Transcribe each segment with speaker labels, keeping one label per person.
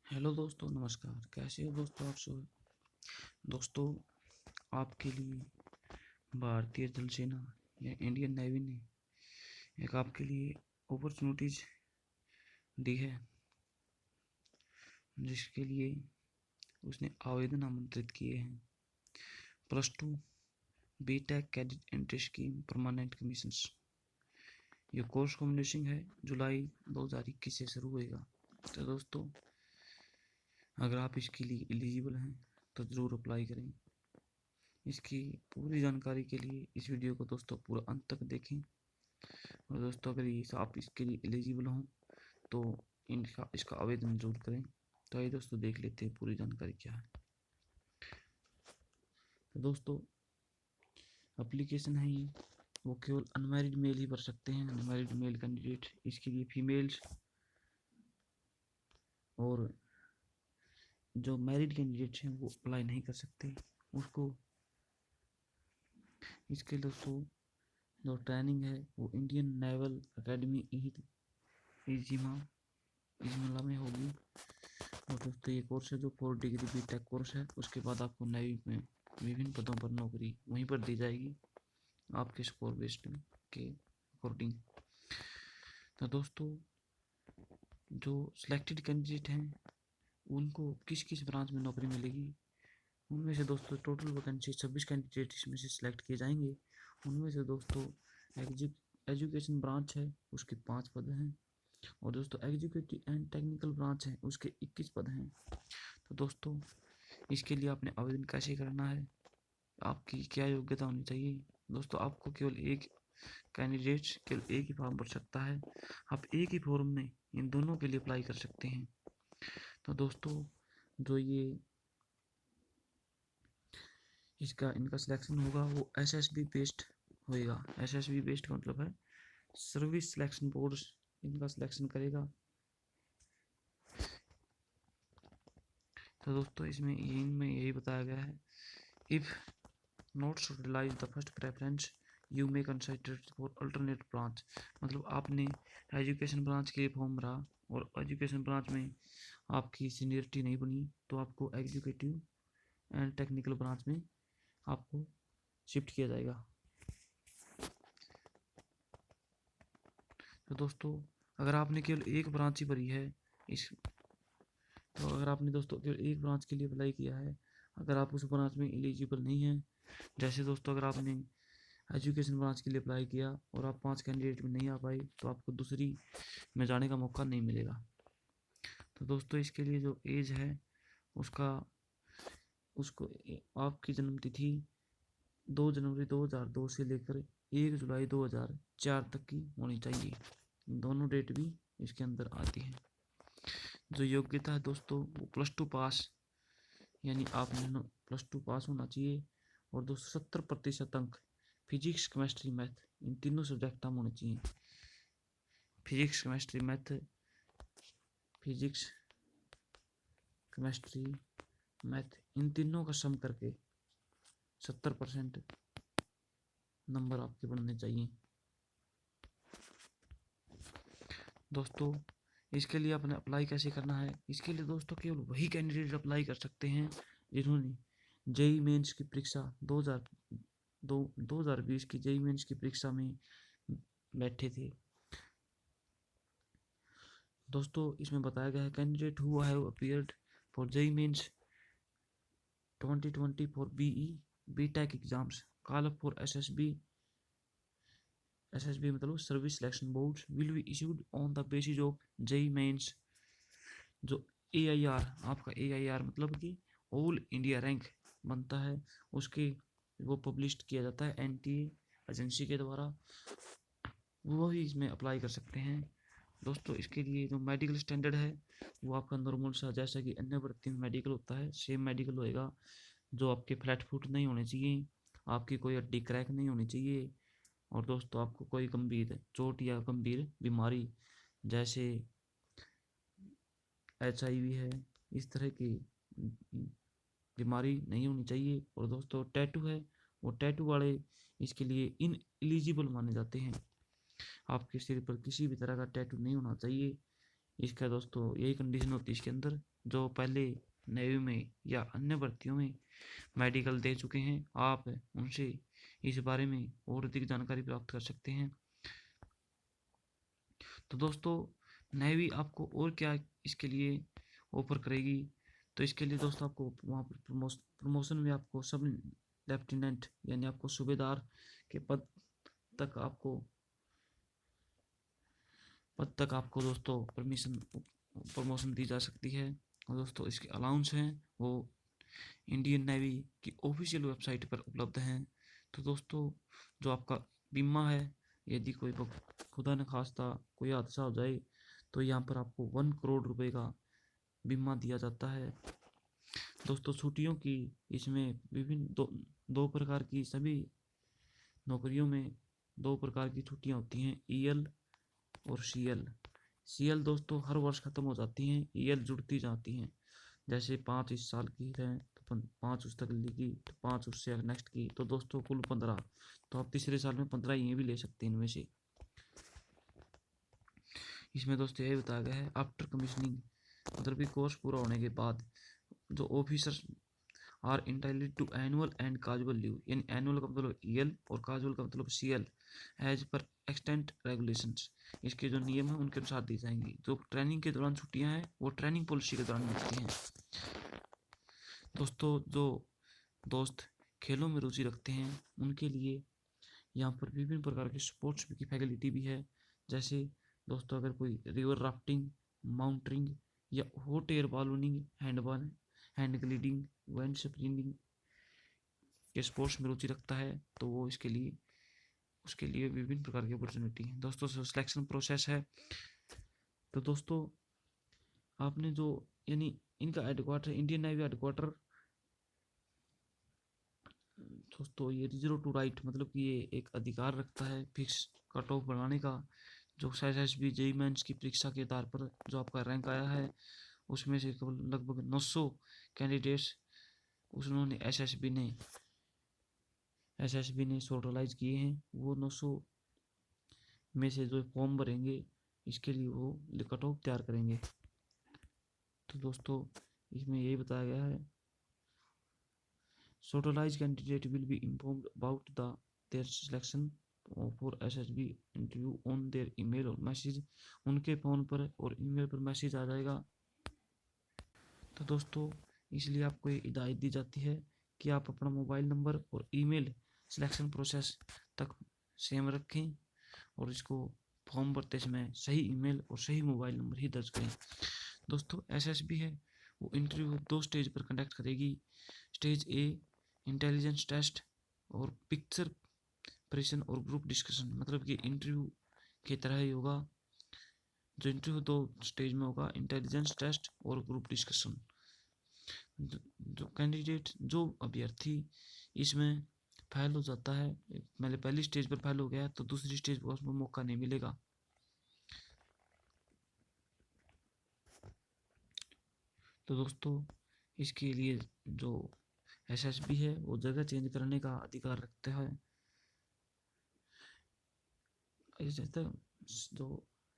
Speaker 1: Hello दोस्तों, नमस्कार। कैसे हो दोस्तों आप सब? दोस्तों, आपके लिए भारतीय जल सेना या इंडियन नेवी ने एक आपके लिए अपॉर्चुनिटीज दी है, जिसके लिए उसने आवेदन आमंत्रित किए हैं। +2 BTech cadet entry scheme permanent commissions. ये कोर्स कॉम्बिनेशन है, जुलाई 2021 से शुरू होएगा। तो दोस्तों, अगर आप इसके लिए एलिजिबल हैं तो ज़रूर अप्लाई करें। इसकी पूरी जानकारी के लिए इस वीडियो को दोस्तों पूरा अंत तक देखें। और दोस्तों, अगर ये आप इसके लिए एलिजिबल हों तो इसका आवेदन जरूर करें। तो आइए दोस्तों, देख लेते हैं पूरी जानकारी क्या है। तो दोस्तों, एप्लीकेशन है ये, वो केवल अनमैरिड मेल ही भर सकते हैं, अनमैरिड मेल कैंडिडेट। इसके लिए फीमेल्स और जो मैरिड कैंडिडेट्स हैं वो अप्लाई नहीं कर सकते उसको। इसके दोस्तों जो ट्रेनिंग है वो इंडियन नेवल अकेडमी इजिमा इजमला में होगी। और दोस्तों, ये कोर्स है जो 4 डिग्री बीटेक कोर्स है। उसके बाद आपको नेवी में विभिन्न पदों पर नौकरी वहीं पर दी जाएगी, आपके स्कोर बेस्ड के अकॉर्डिंग। तो दोस्तों, जो सिलेक्टेड कैंडिडेट हैं उनको किस किस ब्रांच में नौकरी मिलेगी, उनमें से दोस्तों टोटल वैकेंसी 26 कैंडिडेट इसमें से सिलेक्ट किए जाएंगे। उनमें से दोस्तों एजुकेशन ब्रांच है, उसके 5 पद हैं। और दोस्तों, एग्जीक्यूटिव एंड टेक्निकल ब्रांच है, उसके 21 पद हैं। तो दोस्तों, इसके लिए आपने आवेदन कैसे करना है, आपकी क्या योग्यता होनी चाहिए? दोस्तों, आपको केवल एक कैंडिडेट केवल एक ही फॉर्म भर सकता है। आप एक ही फॉर्म में इन दोनों के लिए अप्लाई कर सकते हैं। तो दोस्तों, जो ये इनका सिलेक्शन होगा वो एसएसबी बेस्ड होएगा। एसएसबी बेस्ड का मतलब है सर्विस सिलेक्शन बोर्ड इनका सिलेक्शन करेगा। तो दोस्तों, इनमें यही बताया गया है, if not realise the first preference you may consider for alternate branch. मतलब आपने एजुकेशन ब्रांच के लिए फॉर्म भरा और एजुकेशन ब्रांच में आपकी सीनियरिटी नहीं बनी, तो आपको एग्जीक्यूटिव एंड टेक्निकल ब्रांच में आपको शिफ्ट किया जाएगा। तो दोस्तों, अगर आपने केवल एक ब्रांच ही भरी है तो अगर आपने दोस्तों केवल एक ब्रांच के लिए अप्लाई किया है, अगर आप उस ब्रांच में एलिजिबल नहीं हैं, जैसे दोस्तों अगर आपने एजुकेशन ब्रांच के लिए अप्लाई किया और आप 5 कैंडिडेट में नहीं आ पाए, तो आपको दूसरी में जाने का मौका नहीं मिलेगा। तो दोस्तों, इसके लिए जो एज है उसको आपकी जन्म तिथि 2 जनवरी 2002 से लेकर 1 जुलाई 2004 तक की होनी चाहिए। दोनों डेट भी इसके अंदर आती है। जो योग्यता है दोस्तों वो +2 पास, यानी आपने +2 पास होना चाहिए। और 270% अंक फिजिक्स केमिस्ट्री मैथ इन तीनों सब्जेक्ट हम होने चाहिए। फिजिक्स केमिस्ट्री मैथ इन तीनों का सम करके 70% नंबर आपके बनने चाहिए। दोस्तों, इसके लिए आपने अप्लाई कैसे करना है? इसके लिए दोस्तों केवल वही कैंडिडेट अप्लाई कर सकते हैं जिन्होंने जेई मेंस की परीक्षा 2020 की जेई मेंस की परीक्षा में बैठे थे। दोस्तों, इसमें बताया गया है candidate who have appeared for JEE mains 2020 for BE B Tech exams call up for SSB मतलब service selection board will be issued on the basis of JEE mains. जो AIR आपका AIR मतलब कि ऑल इंडिया रैंक बनता है, उसके वो publish किया जाता है NTA एजेंसी के द्वारा, वो ही इसमें अप्लाई कर सकते हैं। दोस्तों, इसके लिए जो मेडिकल स्टैंडर्ड है वो आपका नॉर्मल सा जैसा कि अन्य भर्ती में मेडिकल होता है सेम मेडिकल होएगा। जो आपके फ्लैट फुट नहीं होने चाहिए, आपकी कोई हड्डी क्रैक नहीं होनी चाहिए, और दोस्तों आपको कोई गंभीर चोट या गंभीर बीमारी जैसे HIV है, इस तरह की बीमारी नहीं होनी चाहिए। और दोस्तों, टैटू है वो टैटू वाले इसके लिए इन एलिजिबल माने जाते हैं। आपके सिर पर किसी भी तरह का टैटू नहीं होना चाहिए। इसका दोस्तों यही कंडीशन होती है इसके अंदर, जो पहले नेवी में या अन्य भर्तियों में मेडिकल दे चुके हैं, आप उनसे इस बारे में और अधिक जानकारी प्राप्त कर सकते हैं। तो दोस्तों नेवी आपको और क्या इसके लिए ऑफर करेगी, तो इसके लिए दोस्तों आपको वहाँ पर प्रमोशन में आपको सब लेफ्टिनेंट यानी आपको सूबेदार के तक आपको दोस्तों प्रमोशन दी जा सकती है। और दोस्तों इसके अलाउंस हैं वो इंडियन नेवी की ऑफिशियल वेबसाइट पर उपलब्ध हैं। तो दोस्तों जो आपका बीमा है, यदि कोई खुदा न खास्ता कोई हादसा हो जाए तो यहाँ पर आपको 1 करोड़ रुपए का बीमा दिया जाता है। दोस्तों छुट्टियों की इसमें विभिन्न दो प्रकार की, सभी नौकरियों में 2 प्रकार की छुट्टियां होती हैं, ईएल और सीएल। सीएल दोस्तों हर वर्ष खत्म हो जाती हैं, ईएल जुड़ती जाती हैं। जैसे 5 इस साल की है तो 5 उस अगली की, तो 5 उससे नेक्स्ट की, तो दोस्तों कुल 15। तो आप तीसरे साल में 15 ये भी ले सकते हैं इनमें से। इसमें दोस्तों यही बताया गया है आफ्टर कमीशनिंग, मतलब कि कोर्स पूरा होने के बाद जो officers are entitled to annual and casual leave, यानी एनुअल का मतलब ईएल और काजुअल का मतलब CL, as per extent regulations, इसके जो नियम है उनके अनुसार दी जाएंगी। जो ट्रेनिंग के दौरान छुट्टियां हैं वो ट्रेनिंग पॉलिसी के दौरान मिलती हैं। दोस्तों जो दोस्त खेलों में रुचि रखते हैं उनके लिए यहाँ पर विभिन्न प्रकार के स्पोर्ट्स की फैसिलिटी भी है। जैसे दोस्तों अगर कोई रिवर राफ्टिंग, माउंटेनिंग या हॉट एयर बालूनिंग, हैंडबॉल, हैंड ग्लिडिंग, वेंड स्प्रिंटिंग के स्पोर्ट्स में रुचि रखता है तो वो उसके लिए विभिन्न प्रकार की अपॉर्चुनिटी है। दोस्तों सिलेक्शन प्रोसेस है, तो दोस्तों आपने जो यानी इनका हेडक्वार्टर इंडियन नेवी हेडक्वार्टर दोस्तों ये रिजर्व टू राइट, मतलब कि ये एक अधिकार रखता है फिक्स कट ऑफ बढ़ाने का। जो SSB जेईई मेंस की परीक्षा के आधार पर जो आपका रैंक आया है उसमें से लगभग 900 कैंडिडेट्स उन्होंने एसएसबी ने शॉर्टलाइज किए हैं। वो 900 में से जो फॉर्म भरेंगे इसके लिए वो कट ऑफ तैयार करेंगे। तो दोस्तों इसमें यही बताया गया है shortlisted candidate will be informed about their selection for SSB interview on their email और मैसेज, उनके फ़ोन पर और ईमेल पर मैसेज आ जाएगा। तो दोस्तों इसलिए आपको ये हिदायत दी जाती है कि आप अपना मोबाइल नंबर और ईमेल सिलेक्शन प्रोसेस तक सेम रखें और इसको फॉर्म भरते समय सही ईमेल और सही मोबाइल नंबर ही दर्ज करें। दोस्तों एसएसबी है वो इंटरव्यू 2 स्टेज पर कंडक्ट करेगी। स्टेज ए इंटेलिजेंस टेस्ट और पिक्चर प्रेशन और ग्रुप डिस्कशन, मतलब कि इंटरव्यू की तरह ही होगा। जो इंटरव्यू 2 स्टेज में होगा, इंटेलिजेंस टेस्ट और ग्रुप डिस्कशन। जो कैंडिडेट जो अभ्यर्थी इसमें फेल हो जाता है, पहले पहली स्टेज पर फेल हो गया तो दूसरी स्टेज पर उसमें मौका नहीं मिलेगा। तो दोस्तों इसके लिए जो एसएसबी है वो जगह चेंज करने का अधिकार रखता है। जो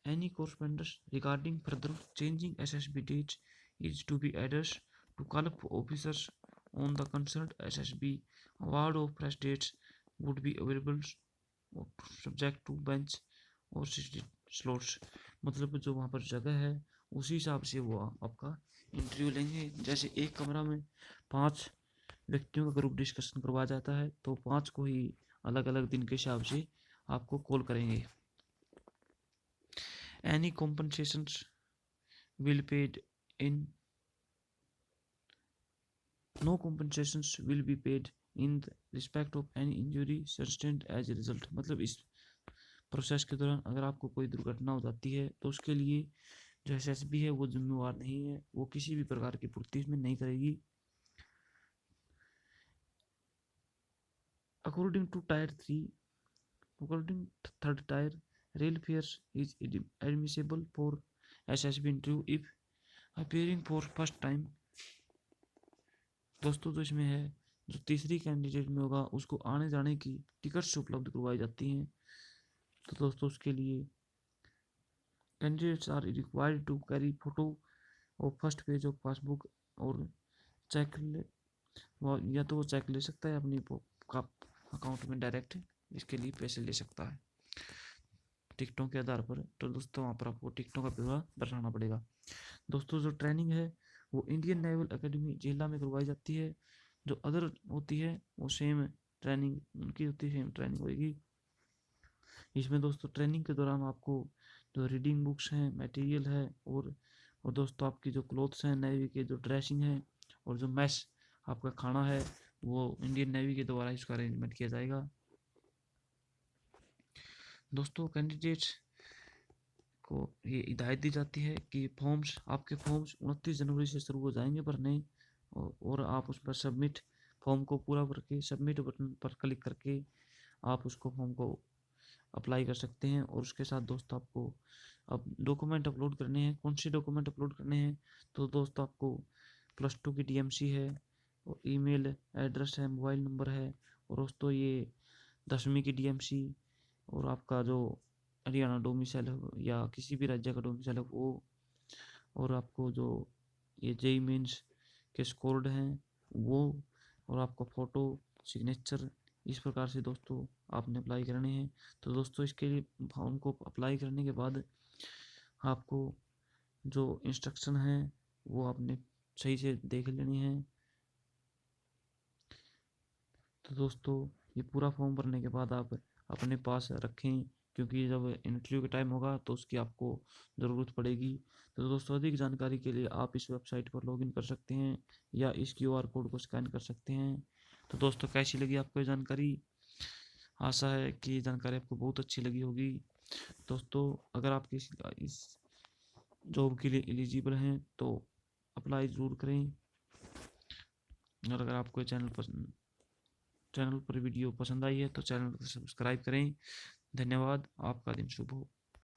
Speaker 1: any correspondence regarding further changing SSB dates is to be addressed to call for officers on the concerned SSB. Award of fresh dates would be available subject to bench और स्लॉट्स, मतलब जो वहाँ पर जगह है उसी हिसाब से वो आपका इंटरव्यू लेंगे। जैसे एक कमरा में 5 व्यक्तियों का ग्रुप डिस्कशन करवाया जाता है तो 5 को ही अलग अलग दिन के हिसाब से आपको कॉल करेंगे। Any compensations will paid in no compensations will be paid in the respect of any injury sustained as a result, मतलब इस प्रोसेस के दौरान अगर आपको कोई दुर्घटना हो जाती है तो उसके लिए जो एसएसबी है वो जिम्मेवार नहीं है, वो किसी भी प्रकार की पूर्ति इसमें नहीं करेगी। According to third tier rail fare is admissible for SSB interview if appearing for first time. दोस्तों तो इसमें है जो तीसरी कैंडिडेट में होगा उसको आने जाने की टिकट्स उपलब्ध करवाई जाती हैं। तो दोस्तों उसके लिए candidates are required to carry photo और फर्स्ट पेज ऑफ पासबुक और चेक वो या तो वो चेक ले सकता है अपनी अकाउंट में डायरेक्ट, इसके लिए पैसे ले सकता है टिकटों के आधार पर। तो दोस्तों वहाँ पर आपको टिकटों का ब्यौरा दर्शाना पड़ेगा। दोस्तों जो ट्रेनिंग है वो इंडियन नेवल एकेडमी जिला में करवाई जाती है। जो अदर होती है वो सेम ट्रेनिंग उनकी होती है, सेम ट्रेनिंग होगी। इसमें दोस्तों ट्रेनिंग के दौरान आपको जो रीडिंग बुक्स हैं, मटेरियल है और दोस्तों आपकी जो क्लोथ्स हैं नेवी के, जो ड्रेसिंग है और जो मैस आपका खाना है वो इंडियन नेवी के द्वारा इसका अरेंजमेंट किया जाएगा। दोस्तों कैंडिडेट्स को ये हिदायत दी जाती है कि आपके फॉर्म्स 29 जनवरी से शुरू हो जाएंगे भरने और आप उस पर सबमिट फॉर्म को पूरा भर के सबमिट बटन पर क्लिक करके आप उसको फॉर्म को अप्लाई कर सकते हैं। और उसके साथ दोस्तों आपको अब डॉक्यूमेंट अपलोड करने हैं। कौन से डॉक्यूमेंट अपलोड करने हैं? तो दोस्तों आपको +2 की DMC है और ईमेल एड्रेस है, मोबाइल नंबर है और दोस्तों ये 10वीं की DMC और आपका जो हरियाणा डोमिसाइल है या किसी भी राज्य का डोमिसाइल है वो, और आपको जो ये JEE मेंस के स्कोर्ड हैं वो, और आपका फ़ोटो सिग्नेचर, इस प्रकार से दोस्तों आपने अप्लाई करने हैं। तो दोस्तों इसके लिए फॉर्म को अप्लाई करने के बाद आपको जो इंस्ट्रक्शन है वो आपने सही से देख लेनी है। तो दोस्तों ये पूरा फॉर्म भरने के बाद आप अपने पास रखें, क्योंकि जब इंटरव्यू का टाइम होगा तो उसकी आपको ज़रूरत पड़ेगी। तो दोस्तों अधिक जानकारी के लिए आप इस वेबसाइट पर लॉगिन कर सकते हैं या इस QR कोड को स्कैन कर सकते हैं। तो दोस्तों कैसी लगी आपको ये जानकारी? आशा है कि ये जानकारी आपको बहुत अच्छी लगी होगी। दोस्तों अगर आप इस जॉब के लिए एलिजिबल हैं तो अप्लाई ज़रूर करें। और अगर आपको चैनल पर वीडियो पसंद आई है तो चैनल को सब्सक्राइब करें। धन्यवाद। आपका दिन शुभ हो।